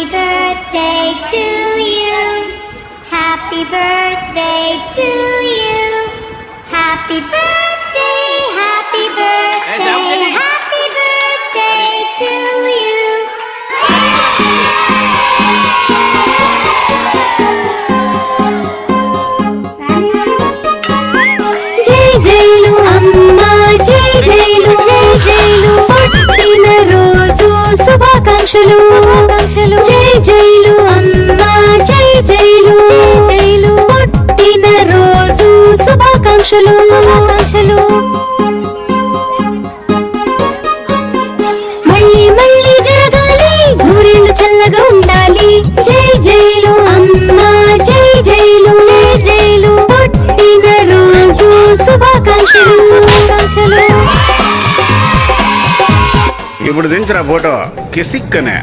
Happy birthday to you. Happy birthday to you. Happy birthday, happy birthday, happy birthday to you. జై jail అమ్మా, జై jail, జై jail, పుట్టిన రోజు శుభాకాంక్షలు, జై జైలు అమ్మా, జై జైలు, జై జైలు, పుట్టిన రోజు శుభాకాంక్షలు. మళ్ళీ మళ్ళీ జరగాలి, నూరేళ్ళు చల్లగా ఉండాలి. జై జైలు అమ్మా, జై జైలు, జై జైలు, పుట్టిన రోజు శుభాకాంక్షలు. ఇప్పుడు దించరా ఫోటో కిసిక్కనే.